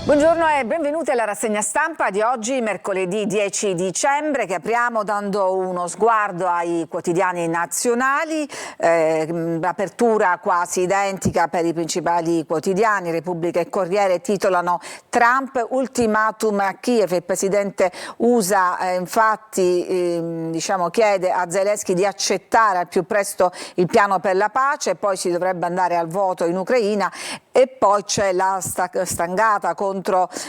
Buongiorno e benvenuti alla rassegna stampa di oggi, mercoledì 10 dicembre, che apriamo dando uno sguardo ai quotidiani nazionali, apertura quasi identica per i principali quotidiani. Repubblica e Corriere titolano Trump, ultimatum a Kiev. Il presidente USA infatti chiede a Zelensky di accettare al più presto il piano per la pace, poi si dovrebbe andare al voto in Ucraina e poi c'è la stangata contro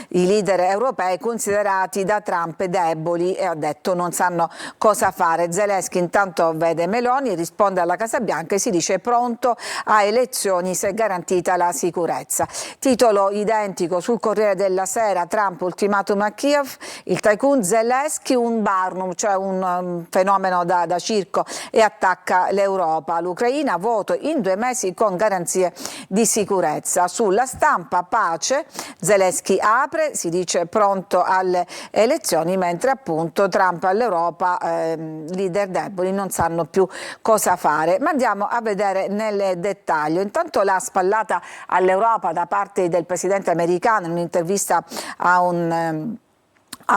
i leader europei considerati da Trump deboli e ha detto non sanno cosa fare. Zelensky intanto vede Meloni, risponde alla Casa Bianca e si dice pronto a elezioni se garantita la sicurezza. Titolo identico sul Corriere della Sera: Trump, ultimatum a Kiev, il tycoon Zelensky un Barnum, cioè un fenomeno da circo, e attacca l'Europa. L'Ucraina, voto in 2 mesi con garanzie di sicurezza. Sulla Stampa, pace, Zelensky apre, si dice pronto alle elezioni, mentre appunto Trump all'Europa, leader deboli, non sanno più cosa fare. Ma andiamo a vedere nel dettaglio. Intanto la spallata all'Europa da parte del presidente americano in un'intervista a un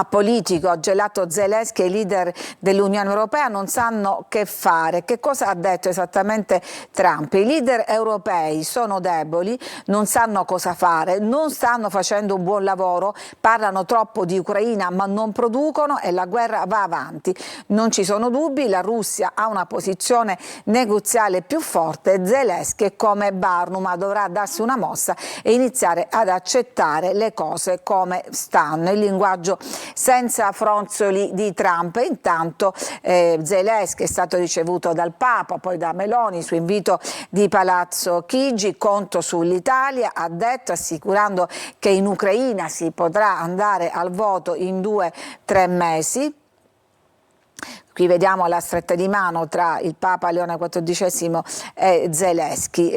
politico gelato Zelensky e i leader dell'Unione Europea non sanno che fare. Che cosa ha detto esattamente Trump? I leader europei sono deboli, non sanno cosa fare, non stanno facendo un buon lavoro, parlano troppo di Ucraina ma non producono e la guerra va avanti. Non ci sono dubbi, la Russia ha una posizione negoziale più forte, Zelensky è come Barnum, ma dovrà darsi una mossa e iniziare ad accettare le cose come stanno. Il linguaggio senza fronzoli di Trump. Intanto Zelensky è stato ricevuto dal Papa, poi da Meloni su invito di Palazzo Chigi. Conto sull'Italia, ha detto, assicurando che in Ucraina si potrà andare al voto in 2-3 mesi. Qui vediamo la stretta di mano tra il Papa Leone XIV e Zelensky.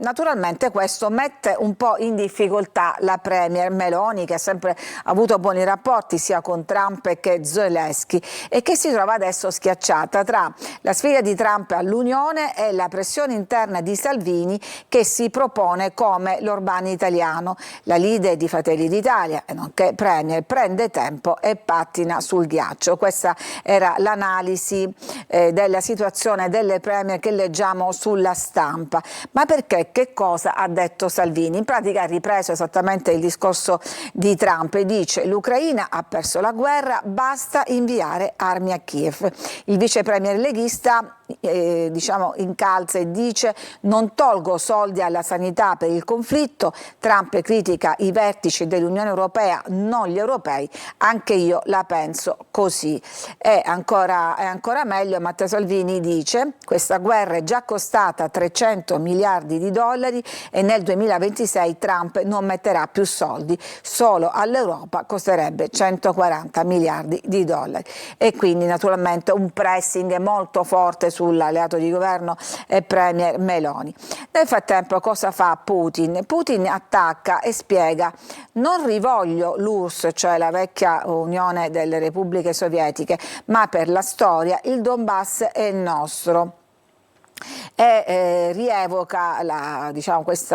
Naturalmente questo mette un po' in difficoltà la Premier Meloni, che ha sempre avuto buoni rapporti sia con Trump che Zelensky e che si trova adesso schiacciata tra la sfida di Trump all'Unione e la pressione interna di Salvini, che si propone come l'Orbán italiano. La leader di Fratelli d'Italia, nonché Premier, prende tempo e pattina sul ghiaccio. Questa era l'analisi della situazione delle Premier che leggiamo sulla Stampa. Ma perché? Che cosa ha detto Salvini? In pratica ha ripreso esattamente il discorso di Trump e dice: l'Ucraina ha perso la guerra, basta inviare armi a Kiev. Il vice premier leghista incalza e dice: non tolgo soldi alla sanità per il conflitto. Trump critica i vertici dell'Unione Europea, non gli europei, anche io la penso così. È ancora meglio, Matteo Salvini dice: questa guerra è già costata 300 miliardi di dollari e nel 2026 Trump non metterà più soldi, solo all'Europa costerebbe 140 miliardi di dollari. E quindi naturalmente un pressing molto forte sull'alleato di governo e Premier Meloni. Nel frattempo cosa fa Putin? Putin attacca e spiega: non rivoglio l'URSS, cioè la vecchia Unione delle Repubbliche Sovietiche, ma per la storia il Donbass è nostro. E rievoca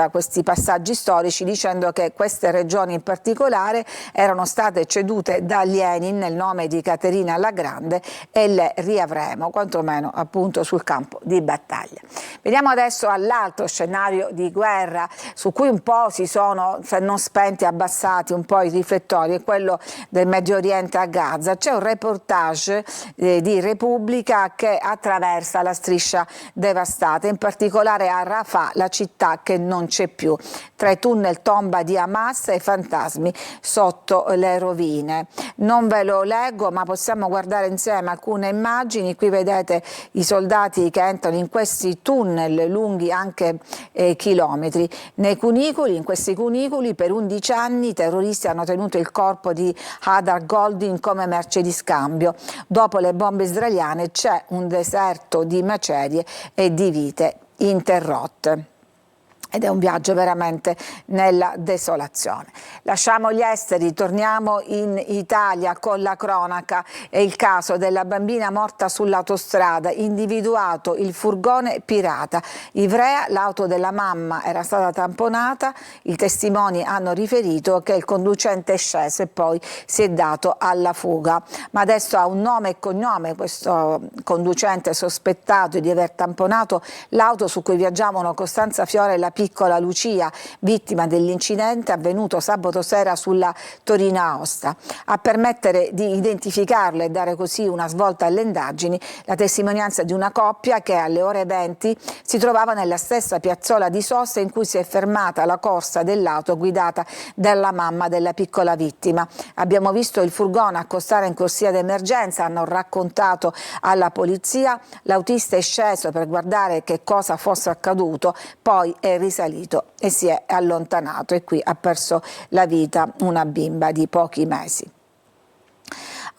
questi passaggi storici dicendo che queste regioni in particolare erano state cedute da Lenin nel nome di Caterina la Grande e le riavremo, quantomeno appunto sul campo di battaglia. Veniamo adesso all'altro scenario di guerra su cui un po' si sono, se non spenti, abbassati un po' i riflettori, è quello del Medio Oriente a Gaza. C'è un reportage di Repubblica che attraversa la striscia devastata, in particolare a Rafah, la città che non c'è più, tra i tunnel tomba di Hamas e i fantasmi sotto le rovine. Non ve lo leggo, ma possiamo guardare insieme alcune immagini. Qui vedete i soldati che entrano in questi tunnel lunghi anche chilometri. In questi cunicoli per 11 anni i terroristi hanno tenuto il corpo di Hadar Goldin come merce di scambio. Dopo le bombe israeliane c'è un deserto di macerie e di vite interrotte. ed è un viaggio veramente nella desolazione. Lasciamo gli esteri, torniamo in Italia con la cronaca e il caso della bambina morta sull'autostrada, individuato il furgone pirata. Ivrea, l'auto della mamma era stata tamponata, i testimoni hanno riferito che il conducente è sceso e poi si è dato alla fuga. Ma adesso ha un nome e cognome questo conducente sospettato di aver tamponato l'auto su cui viaggiavano Costanza Fiore e la piccola Lucia, vittima dell'incidente avvenuto sabato sera sulla Torino-Aosta. A permettere di identificarlo e dare così una svolta alle indagini, la testimonianza di una coppia che alle ore 20 si trovava nella stessa piazzola di sosta in cui si è fermata la corsa dell'auto guidata dalla mamma della piccola vittima. Abbiamo visto il furgone accostare in corsia d'emergenza, hanno raccontato alla polizia, l'autista è sceso per guardare che cosa fosse accaduto, poi è risalito e si è allontanato e qui ha perso la vita una bimba di pochi mesi.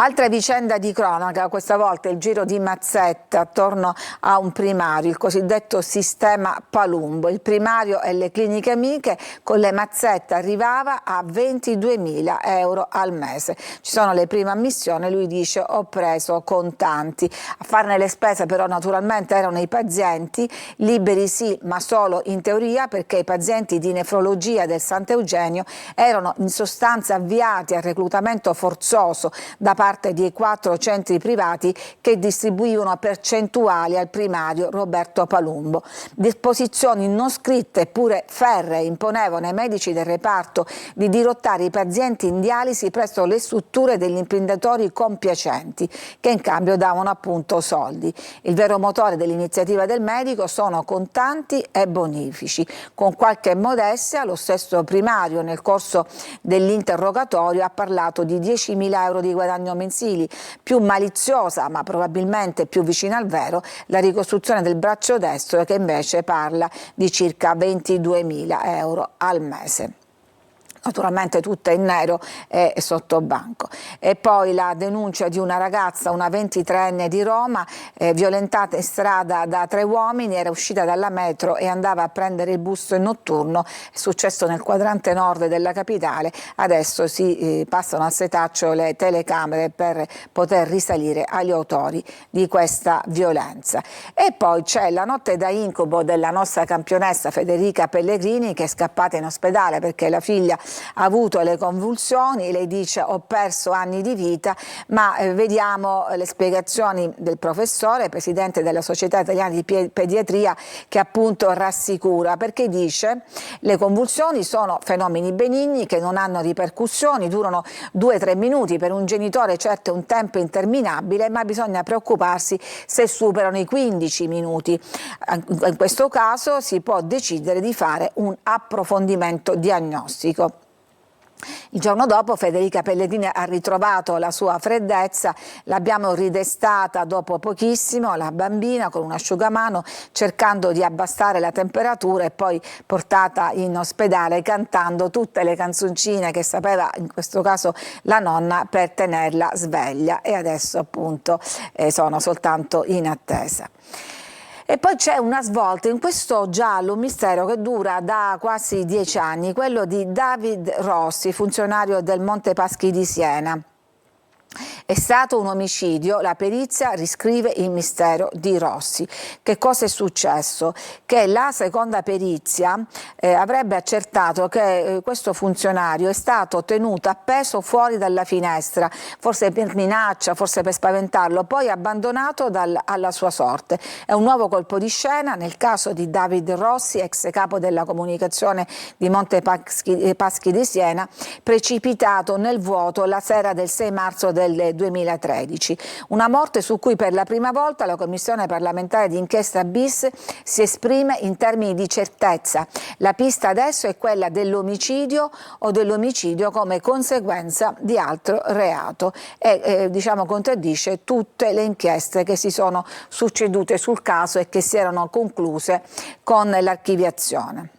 Altra vicenda di cronaca, questa volta il giro di mazzette attorno a un primario, il cosiddetto sistema Palumbo. Il primario e le cliniche amiche con le mazzette arrivava a 22.000 euro al mese. Ci sono le prime ammissioni, lui dice ho preso contanti. A farne le spese però naturalmente erano i pazienti, liberi sì ma solo in teoria, perché i pazienti di nefrologia del Sant'Eugenio erano in sostanza avviati al reclutamento forzoso da parte di 4 centri privati che distribuivano percentuali al primario Roberto Palumbo. Disposizioni non scritte eppure ferree imponevano ai medici del reparto di dirottare i pazienti in dialisi presso le strutture degli imprenditori compiacenti che in cambio davano appunto soldi. Il vero motore dell'iniziativa del medico sono contanti e bonifici. Con qualche modestia lo stesso primario nel corso dell'interrogatorio ha parlato di 10.000 euro di guadagno mensili. Più maliziosa ma probabilmente più vicina al vero la ricostruzione del braccio destro che invece parla di circa 22.000 euro al mese. Naturalmente tutta in nero e sotto banco. E poi la denuncia di una ragazza, una 23enne di Roma, violentata in strada da 3 uomini, era uscita dalla metro e andava a prendere il bus notturno, è successo nel quadrante nord della capitale, adesso si passano al setaccio le telecamere per poter risalire agli autori di questa violenza. E poi c'è la notte da incubo della nostra campionessa Federica Pellegrini, che è scappata in ospedale perché la figlia ha avuto le convulsioni. Lei dice ho perso anni di vita, ma vediamo le spiegazioni del professore, presidente della Società Italiana di Pediatria, che appunto rassicura, perché dice le convulsioni sono fenomeni benigni che non hanno ripercussioni, durano 2-3 minuti, per un genitore certo è un tempo interminabile, ma bisogna preoccuparsi se superano i 15 minuti. In questo caso si può decidere di fare un approfondimento diagnostico. Il giorno dopo Federica Pellegrini ha ritrovato la sua freddezza, l'abbiamo ridestata dopo pochissimo, la bambina con un asciugamano, cercando di abbassare la temperatura, e poi portata in ospedale cantando tutte le canzoncine che sapeva in questo caso la nonna per tenerla sveglia, e adesso appunto sono soltanto in attesa. E poi c'è una svolta in questo giallo, un mistero che dura da quasi 10 anni, quello di David Rossi, funzionario del Monte Paschi di Siena. È stato un omicidio, la perizia riscrive il mistero di Rossi. Che cosa è successo? Che la seconda perizia avrebbe accertato che questo funzionario è stato tenuto appeso fuori dalla finestra, forse per minaccia, forse per spaventarlo, poi abbandonato alla sua sorte. È un nuovo colpo di scena nel caso di David Rossi, ex capo della comunicazione di Monte Paschi di Siena, precipitato nel vuoto la sera del 6 marzo del 2013. Una morte su cui per la prima volta la Commissione parlamentare di inchiesta bis si esprime in termini di certezza. La pista adesso è quella dell'omicidio o dell'omicidio come conseguenza di altro reato e contraddice tutte le inchieste che si sono succedute sul caso e che si erano concluse con l'archiviazione.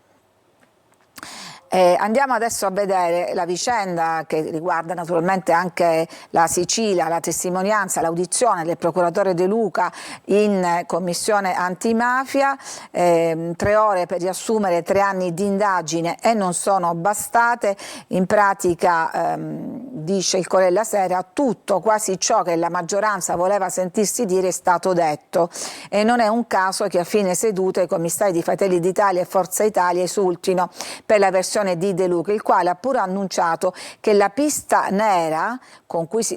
Andiamo adesso a vedere la vicenda che riguarda naturalmente anche la Sicilia, la testimonianza, l'audizione del procuratore De Luca in commissione antimafia, 3 ore per riassumere 3 anni di indagine e non sono bastate. In pratica, dice il Corriere della Sera, tutto, quasi ciò che la maggioranza voleva sentirsi dire è stato detto, e non è un caso che a fine seduta i commissari di Fratelli d'Italia e Forza Italia esultino per la versione di De Luca, il quale ha pure annunciato che la pista nera,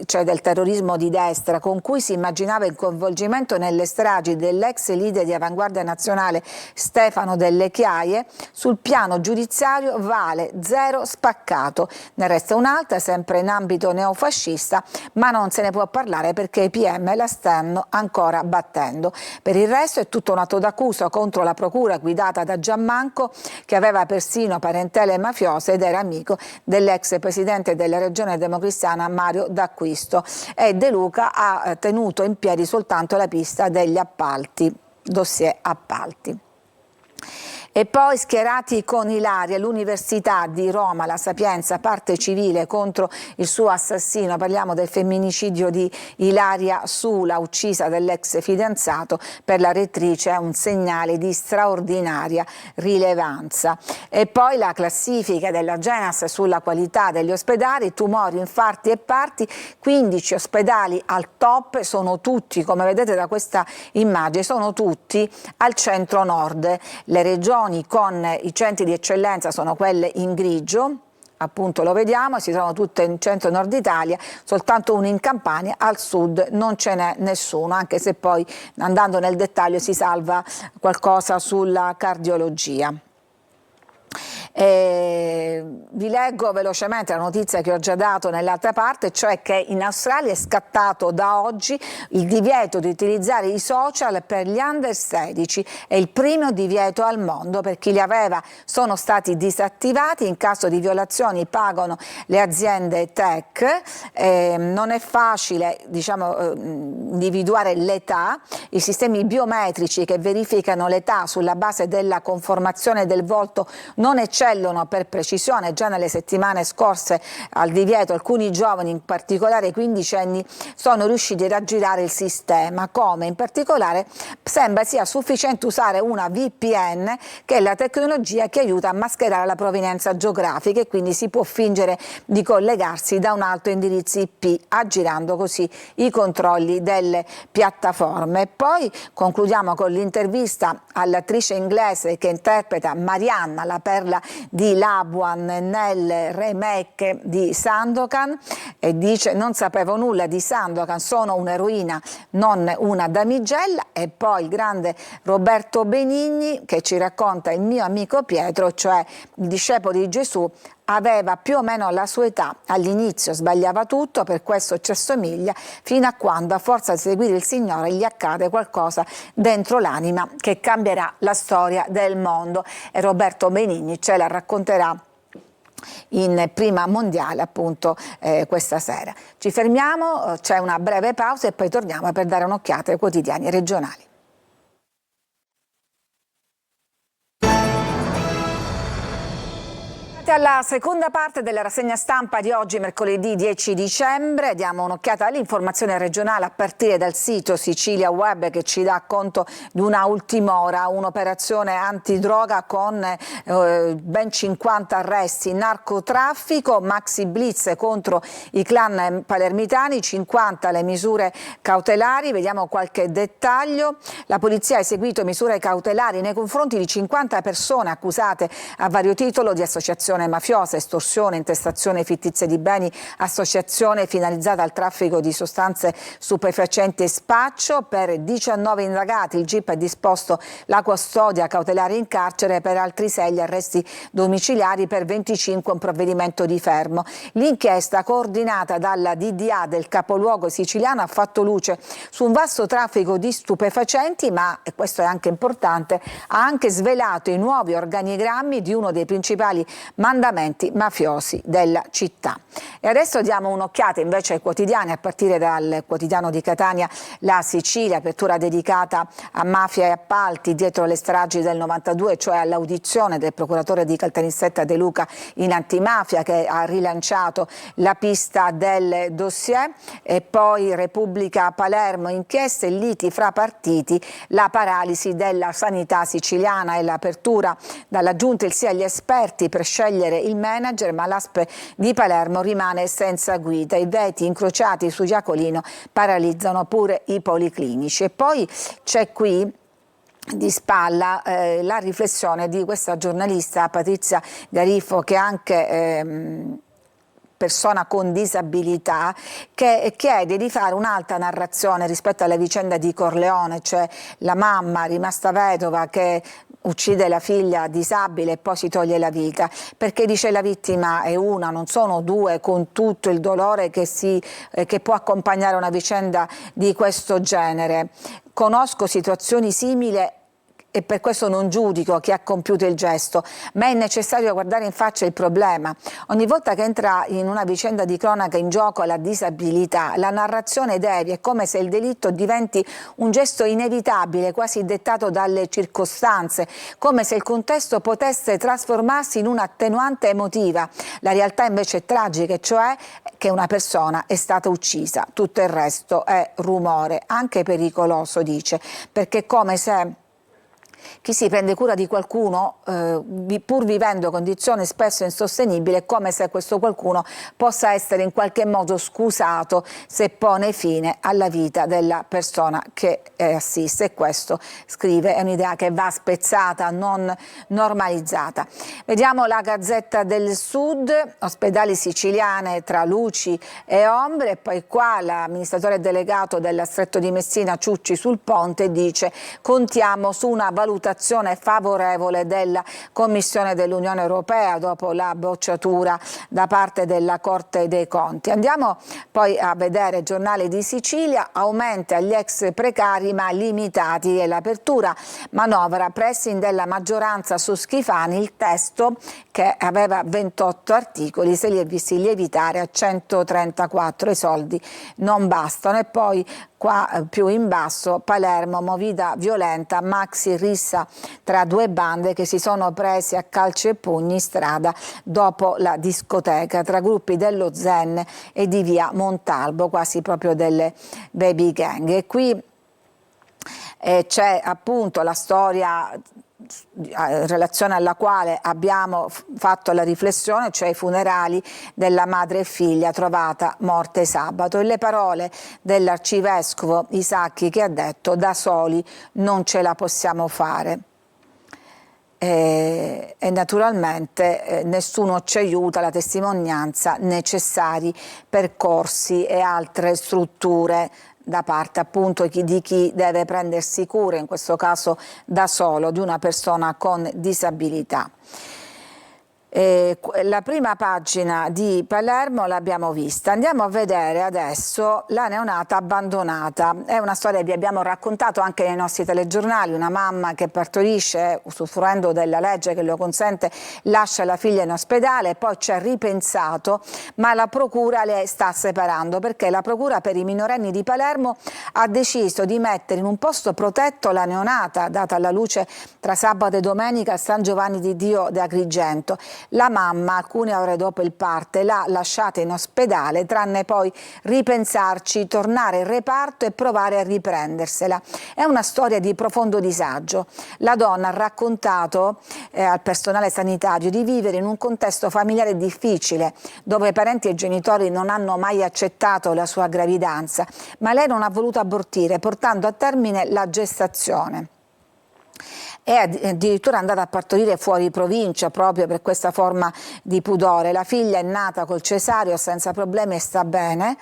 cioè del terrorismo di destra, con cui si immaginava il coinvolgimento nelle stragi dell'ex leader di Avanguardia Nazionale Stefano Delle Chiaie, sul piano giudiziario vale 0 spaccato. Ne resta un'altra, sempre in ambito neofascista, ma non se ne può parlare perché i PM la stanno ancora battendo. Per il resto è tutto un atto d'accusa contro la procura guidata da Giammanco, che aveva persino parentele mafiose ed era amico dell'ex presidente della regione democristiana Mario D'Acquisto, e De Luca ha tenuto in piedi soltanto la pista degli appalti, dossier appalti. E poi schierati con Ilaria, l'Università di Roma, la Sapienza, parte civile contro il suo assassino. Parliamo del femminicidio di Ilaria Sula, uccisa dall'ex fidanzato. Per la rettrice è un segnale di straordinaria rilevanza. E poi la classifica della Genas sulla qualità degli ospedali, tumori, infarti e parti, 15 ospedali al top, sono tutti, come vedete da questa immagine, sono tutti al centro-nord. Le regioni con i centri di eccellenza sono quelle in grigio, appunto lo vediamo, si trovano tutte in centro-nord Italia, soltanto uno in Campania, al sud non ce n'è nessuno, anche se poi andando nel dettaglio si salva qualcosa sulla cardiologia. Vi leggo velocemente la notizia che ho già dato nell'altra parte, cioè che in Australia è scattato da oggi il divieto di utilizzare i social per gli under 16, è il primo divieto al mondo. Per chi li aveva sono stati disattivati, in caso di violazioni pagano le aziende tech. Non è facile, diciamo, individuare l'età, i sistemi biometrici che verificano l'età sulla base della conformazione del volto non eccellono per precisione. Già nelle settimane scorse al divieto alcuni giovani, in particolare i 15enni, sono riusciti ad aggirare il sistema. Come? In particolare sembra sia sufficiente usare una VPN, che è la tecnologia che aiuta a mascherare la provenienza geografica, e quindi si può fingere di collegarsi da un altro indirizzo IP, aggirando così i controlli delle piattaforme. E poi concludiamo con l'intervista all'attrice inglese che interpreta Marianna, la perla di Labuan nel remake di Sandokan, e dice: non sapevo nulla di Sandokan, sono un'eroina, non una damigella. E poi il grande Roberto Benigni che ci racconta il mio amico Pietro, cioè il discepolo di Gesù, aveva più o meno la sua età, all'inizio sbagliava tutto, per questo ci assomiglia, fino a quando a forza di seguire il Signore gli accade qualcosa dentro l'anima che cambierà la storia del mondo. E Roberto Benigni ce la racconterà in Prima Mondiale, appunto, questa sera. Ci fermiamo, c'è una breve pausa e poi torniamo per dare un'occhiata ai quotidiani regionali. Alla seconda parte della rassegna stampa di oggi, mercoledì 10 dicembre, diamo un'occhiata all'informazione regionale a partire dal sito Sicilia Web, che ci dà conto di una ultima ora, un'operazione antidroga con ben 50 arresti, narcotraffico, maxi blitz contro i clan palermitani, 50 le misure cautelari. Vediamo qualche dettaglio. La polizia ha eseguito misure cautelari nei confronti di 50 persone accusate a vario titolo di associazione mafiosa, estorsione, intestazione fittizia di beni, associazione finalizzata al traffico di sostanze stupefacenti e spaccio. Per 19 indagati il GIP ha disposto la custodia cautelare in carcere, per altri 6 gli arresti domiciliari, per 25 un provvedimento di fermo. L'inchiesta, coordinata dalla DDA del capoluogo siciliano, ha fatto luce su un vasto traffico di stupefacenti, ma, e questo è anche importante, ha anche svelato i nuovi organigrammi di uno dei principali mandamenti mafiosi della città. E adesso diamo un'occhiata invece ai quotidiani, a partire dal quotidiano di Catania, La Sicilia, apertura dedicata a mafia e appalti dietro le stragi del 92, cioè all'audizione del procuratore di Caltanissetta De Luca in antimafia, che ha rilanciato la pista del dossier. E poi Repubblica Palermo, inchieste e liti fra partiti, la paralisi della sanità siciliana, e l'apertura dalla giunta il sì agli esperti per scegliere il manager, ma l'ASP di Palermo rimane senza guida. I veti incrociati su Iacolino paralizzano pure i policlinici. E poi c'è qui di spalla la riflessione di questa giornalista Patrizia Garifo, che è anche persona con disabilità, che chiede di fare un'altra narrazione rispetto alla vicenda di Corleone, cioè la mamma rimasta vedova che uccide la figlia disabile e poi si toglie la vita, perché dice la vittima è una, non sono due, con tutto il dolore che può accompagnare una vicenda di questo genere. Conosco situazioni simili e per questo non giudico chi ha compiuto il gesto, ma è necessario guardare in faccia il problema. Ogni volta che entra in una vicenda di cronaca in gioco la disabilità, la narrazione devia, è come se il delitto diventi un gesto inevitabile, quasi dettato dalle circostanze, come se il contesto potesse trasformarsi in un'attenuante emotiva. La realtà invece è tragica, cioè che una persona è stata uccisa. Tutto il resto è rumore, anche pericoloso, dice, perché è come se chi si prende cura di qualcuno, pur vivendo condizioni spesso insostenibili, è come se questo qualcuno possa essere in qualche modo scusato se pone fine alla vita della persona che assiste. E questo, scrive, è un'idea che va spezzata, non normalizzata. Vediamo la Gazzetta del Sud, ospedali siciliane tra luci e ombre, e poi qua l'amministratore delegato del Stretto di Messina Ciucci sul Ponte dice: contiamo su una valutazione favorevole della Commissione dell'Unione Europea dopo la bocciatura da parte della Corte dei Conti. Andiamo poi a vedere Giornale di Sicilia, aumenta agli ex precari ma limitati, e l'apertura manovra pressing della maggioranza su Schifani, il testo che aveva 28 articoli se li è visti lievitare a 134, i soldi non bastano. E poi qua più in basso, Palermo, movida violenta, maxi rissa tra due bande che si sono presi a calci e pugni in strada dopo la discoteca, tra gruppi dello Zen e di via Montalbo, quasi proprio delle baby gang. E qui c'è appunto la storia in relazione alla quale abbiamo fatto la riflessione, cioè i funerali della madre e figlia trovata morte sabato, e le parole dell'arcivescovo Isacchi, che ha detto: da soli non ce la possiamo fare. E naturalmente nessuno ci aiuta, la testimonianza, necessari percorsi e altre strutture da parte appunto di chi deve prendersi cura, in questo caso da solo, di una persona con disabilità. La prima pagina di Palermo l'abbiamo vista. Andiamo a vedere adesso la neonata abbandonata. È una storia che vi abbiamo raccontato anche nei nostri telegiornali: una mamma che partorisce, usufruendo della legge che lo consente, lascia la figlia in ospedale, e poi ci ha ripensato, ma la procura le sta separando, perché la procura per i minorenni di Palermo ha deciso di mettere in un posto protetto la neonata, data alla luce tra sabato e domenica a San Giovanni di Dio di Agrigento. La mamma, alcune ore dopo il parte, l'ha lasciata in ospedale, tranne poi ripensarci, tornare in reparto e provare a riprendersela. È una storia di profondo disagio. La donna ha raccontato al personale sanitario di vivere in un contesto familiare difficile, dove parenti e genitori non hanno mai accettato la sua gravidanza, ma lei non ha voluto abortire, portando a termine la gestazione. È addirittura andata a partorire fuori provincia proprio per questa forma di pudore. La figlia è nata col cesareo senza problemi e sta bene,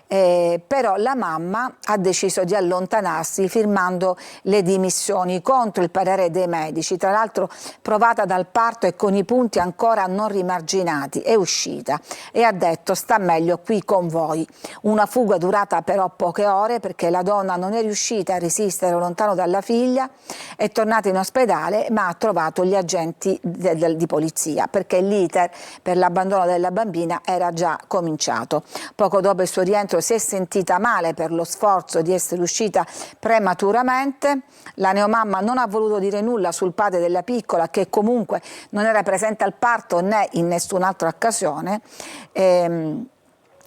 però la mamma ha deciso di allontanarsi firmando le dimissioni contro il parere dei medici. Tra l'altro, provata dal parto e con i punti ancora non rimarginati, è uscita e ha detto: sta meglio qui con voi. Una fuga durata però poche ore, perché la donna non è riuscita a resistere lontano dalla figlia, è tornata in ospedale, ma ha trovato gli agenti di polizia, perché l'iter per l'abbandono della bambina era già cominciato. Poco dopo il suo rientro si è sentita male per lo sforzo di essere uscita prematuramente. La neomamma non ha voluto dire nulla sul padre della piccola, che comunque non era presente al parto né in nessun'altra occasione.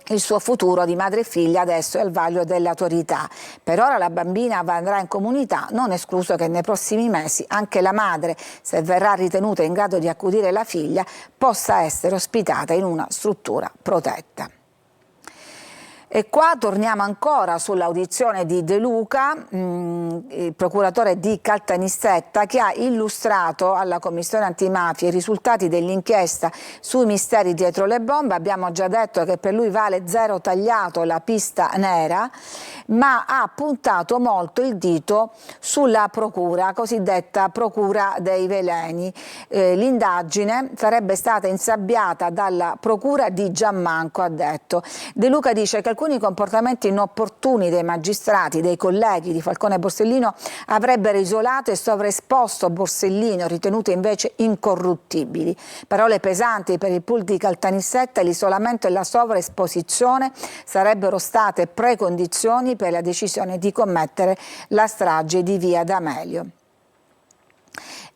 Il suo futuro di madre e figlia adesso è al vaglio delle autorità. Per ora la bambina andrà in comunità, non escluso che nei prossimi mesi anche la madre, se verrà ritenuta in grado di accudire la figlia, possa essere ospitata in una struttura protetta. E qua torniamo ancora sull'audizione di De Luca, il procuratore di Caltanissetta, che ha illustrato alla Commissione Antimafia i risultati dell'inchiesta sui misteri dietro le bombe. Abbiamo già detto che per lui vale zero tagliato la pista nera, ma ha puntato molto il dito sulla procura, cosiddetta procura dei veleni. L'indagine sarebbe stata insabbiata dalla procura di Giammanco, ha detto. De Luca dice che alcuni comportamenti inopportuni dei magistrati, dei colleghi di Falcone e Borsellino avrebbero isolato e sovraesposto Borsellino, ritenuto invece incorruttibili. Parole pesanti per il pool di Caltanissetta: l'isolamento e la sovraesposizione sarebbero state precondizioni per la decisione di commettere la strage di Via D'Amelio.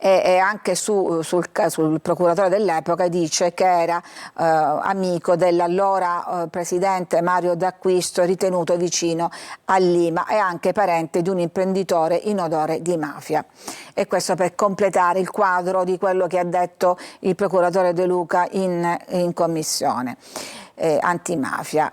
E anche sul procuratore dell'epoca dice che era amico dell'allora presidente Mario D'Acquisto, ritenuto vicino a Lima, e anche parente di un imprenditore in odore di mafia. E questo per completare il quadro di quello che ha detto il procuratore De Luca in commissione antimafia.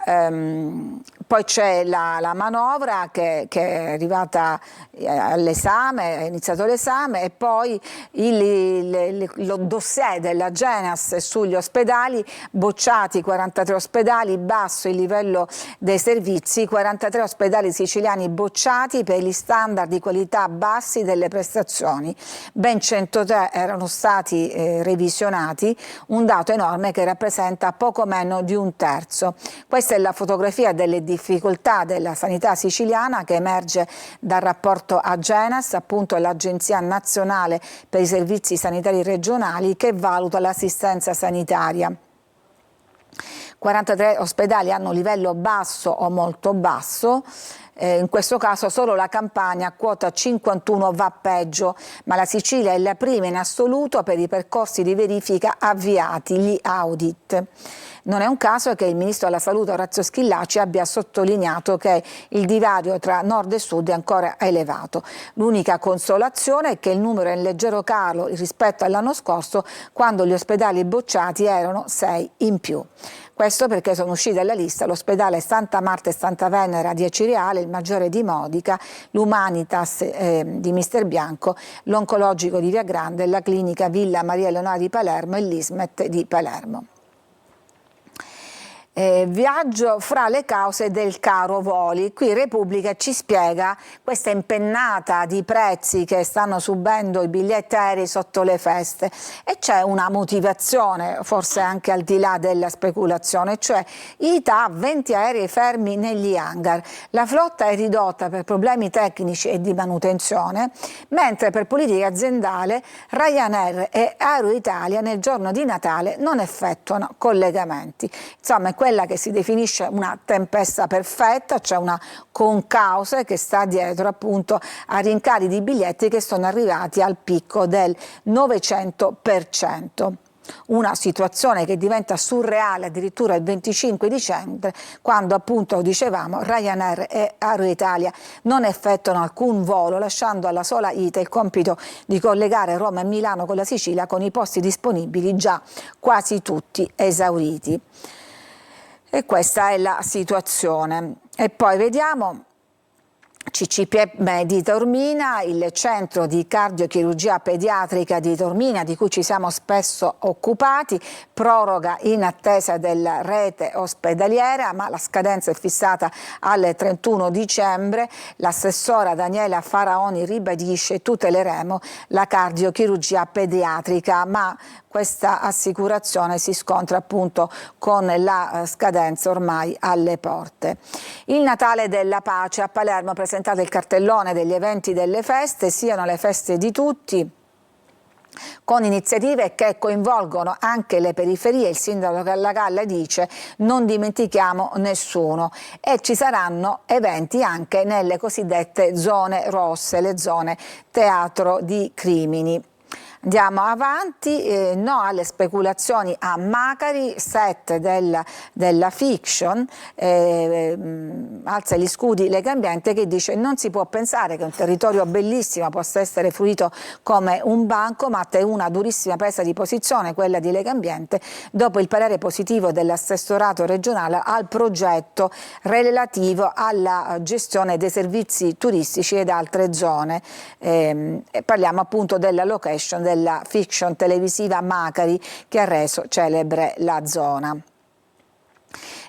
Poi c'è la manovra che è arrivata all'esame, è iniziato l'esame, e poi lo dossier della Genas sugli ospedali: bocciati 43 ospedali, basso il livello dei servizi, 43 ospedali siciliani bocciati per gli standard di qualità bassi delle prestazioni, ben 103 erano stati revisionati, un dato enorme che rappresenta poco meno di un terzo. Questa è la fotografia delle difficoltà della sanità siciliana che emerge dal rapporto Agenas, appunto l'Agenzia Nazionale per i Servizi Sanitari Regionali, che valuta l'assistenza sanitaria. 43 ospedali hanno livello basso o molto basso. In questo caso solo la Campania, quota 51, va peggio, ma la Sicilia è la prima in assoluto per i percorsi di verifica avviati, gli audit. Non è un caso che il Ministro della Salute Orazio Schillaci abbia sottolineato che il divario tra nord e sud è ancora elevato. L'unica consolazione è che il numero è in leggero calo rispetto all'anno scorso, quando gli ospedali bocciati erano 6 in più. Questo perché sono usciti dalla lista l'ospedale Santa Marta e Santa Venera di Acireale, il Maggiore di Modica, l'Humanitas di Mister Bianco, l'Oncologico di Via Grande, la Clinica Villa Maria Leonora di Palermo e l'Ismet di Palermo. Viaggio fra le cause del caro voli. Qui Repubblica ci spiega questa impennata di prezzi che stanno subendo i biglietti aerei sotto le feste, e c'è una motivazione, forse anche al di là della speculazione, cioè ITA ha 20 aerei fermi negli hangar. La flotta è ridotta per problemi tecnici e di manutenzione, mentre per politica aziendale Ryanair e Aero Italia nel giorno di Natale non effettuano collegamenti. Insomma, è quella che si definisce una tempesta perfetta, cioè una concause che sta dietro appunto a rincari di biglietti che sono arrivati al picco del 900%. Una situazione che diventa surreale addirittura il 25 dicembre, quando appunto, dicevamo, Ryanair e Aero Italia non effettuano alcun volo, lasciando alla sola ITA il compito di collegare Roma e Milano con la Sicilia, con i posti disponibili già quasi tutti esauriti. E questa è la situazione. E poi vediamo CCPM di Taormina, il centro di cardiochirurgia pediatrica di Taormina, di cui ci siamo spesso occupati, proroga in attesa della rete ospedaliera, ma la scadenza è fissata al 31 dicembre. L'assessora Daniela Faraoni ribadisce: tuteleremo la cardiochirurgia pediatrica, ma questa assicurazione si scontra appunto con la scadenza ormai alle porte. Il Natale della Pace a Palermo ha presentato il cartellone degli eventi delle feste: siano le feste di tutti, con iniziative che coinvolgono anche le periferie. Il sindaco Calla Calle dice: non dimentichiamo nessuno, e ci saranno eventi anche nelle cosiddette zone rosse, le zone teatro di crimini. Andiamo avanti, no alle speculazioni a Macari, set della fiction, alza gli scudi Legambiente, che dice: non si può pensare che un territorio bellissimo possa essere fruito come un bancomat. È una durissima presa di posizione quella di Legambiente dopo il parere positivo dell'assessorato regionale al progetto relativo alla gestione dei servizi turistici ed altre zone. Parliamo appunto della location della fiction televisiva Macari, che ha reso celebre la zona.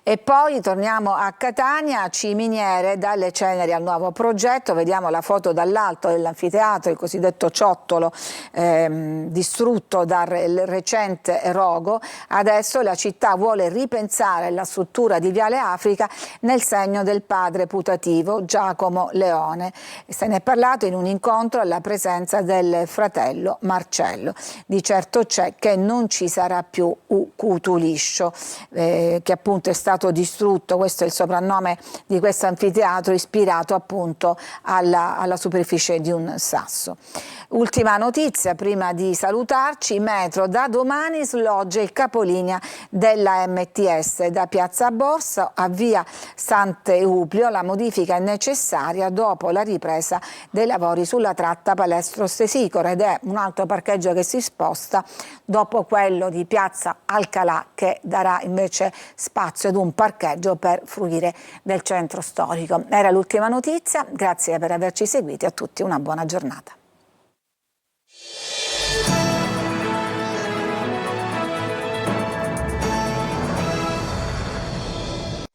E poi torniamo a Catania, Ciminiere, dalle ceneri al nuovo progetto. Vediamo la foto dall'alto dell'anfiteatro, il cosiddetto ciottolo distrutto dal recente rogo. Adesso la città vuole ripensare la struttura di Viale Africa nel segno del padre putativo Giacomo Leone. Se ne è parlato in un incontro alla presenza del fratello Marcello. Di certo c'è che non ci sarà più Cutuliscio, che appunto è stato distrutto. Questo è il soprannome di questo anfiteatro, ispirato appunto alla superficie di un sasso. Ultima notizia prima di salutarci: metro, da domani slogge il capolinea della MTS da Piazza Borsa a via Sant'Euplio. La modifica è necessaria dopo la ripresa dei lavori sulla tratta Palestro-Stesicora, ed è un altro parcheggio che si sposta dopo quello di Piazza Alcalà, che darà invece spazio ad un parcheggio per fruire del centro storico. Era l'ultima notizia, grazie per averci seguiti, a tutti una buona giornata.